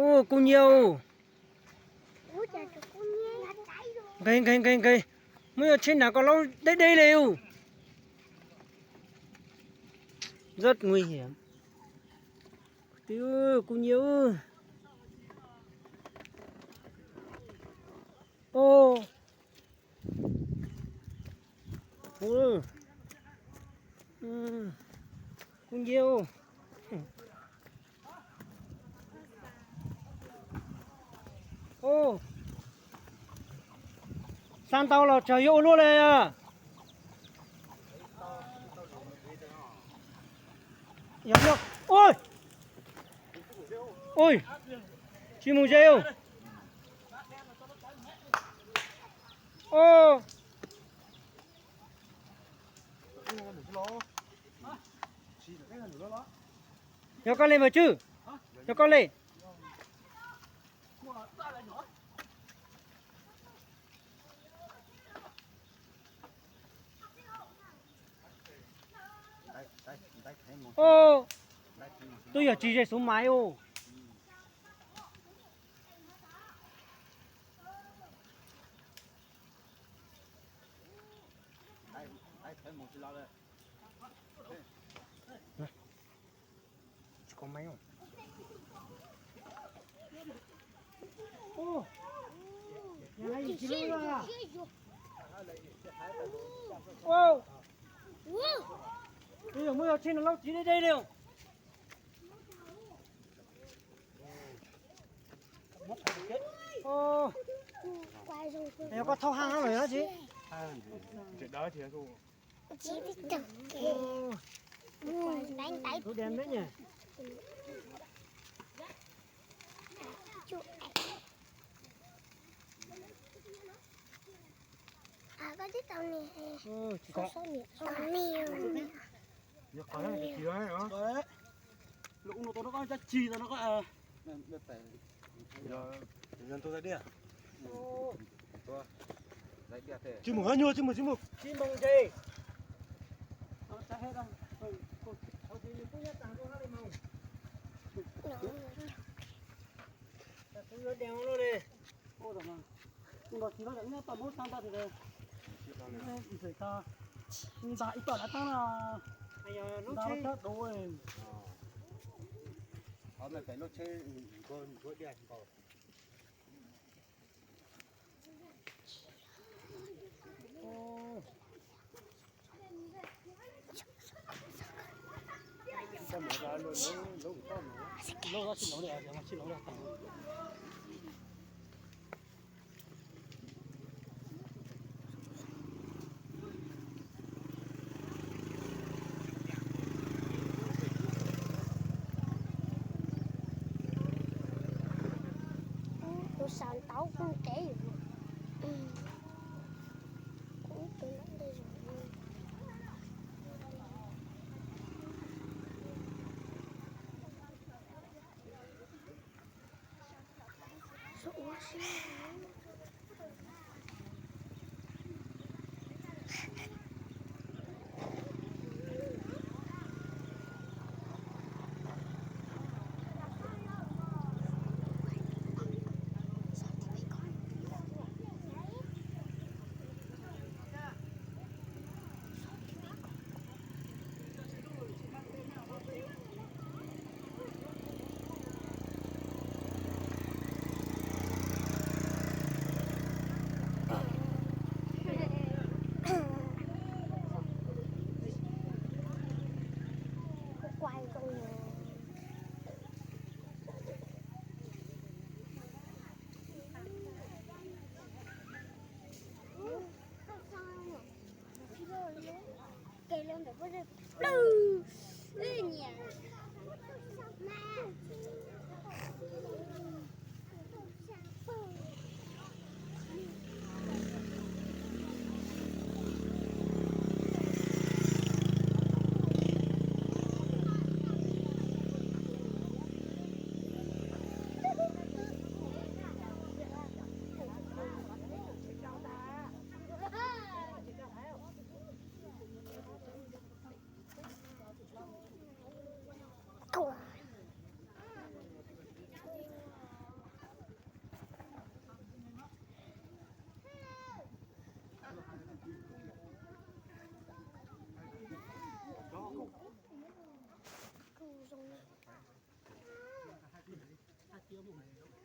Ô, cô nhiều. Ủa trời trời con nghe. Cây. Mới ở trên nào có lâu đây đều. Rất nguy hiểm. Tiêu, cô nhiều. Ô. Ô. Cô nhiều. Ô. San tàu là trời yêu luôn này à. Hiểu được. Ôi. Ôi. Chim mù rêu. Ô. Cho con lên vào chứ. Cho con lên. Ô. Tôi ở chỉ dây xuống máy ô. Có máy không? Ô. Nhà này chỉ lấy ra. Ô. Bây giờ mới ở trên nó lâu chỉ đây đều. Ô. Nó có thau hang rồi đó chị. Chuyện đó thì thu. Chị biết chừng đánh tay Tôi đèn đấy nhỉ. à có cái tàu này Chỉ có. tàu này Giờ có cái gì đó hả? Đấy. Lúc nó có chắc chi nó có Giờ nhân tôi ra đi à? chim mù nhua chim mù Chim bông gì? nó chắc hết rồi. Tôi đèo nó đi. Ô rồi mà. Nhưng mà chỉ nó dẫn tao bút sang ta thì đây. Thì phải ta. Nhưng ta ít toàn đã ta là Bây giờ lúc ta chơi. nó chết rồi. Mày phải nó chơi con đi vào. Sao mà ra luôn lâu con nữa. Lâu ra xin nó để mà xin nó ra tao. tôi sàn tàu cũng kể cũng tôi nói đây rồi Ủa sao kia một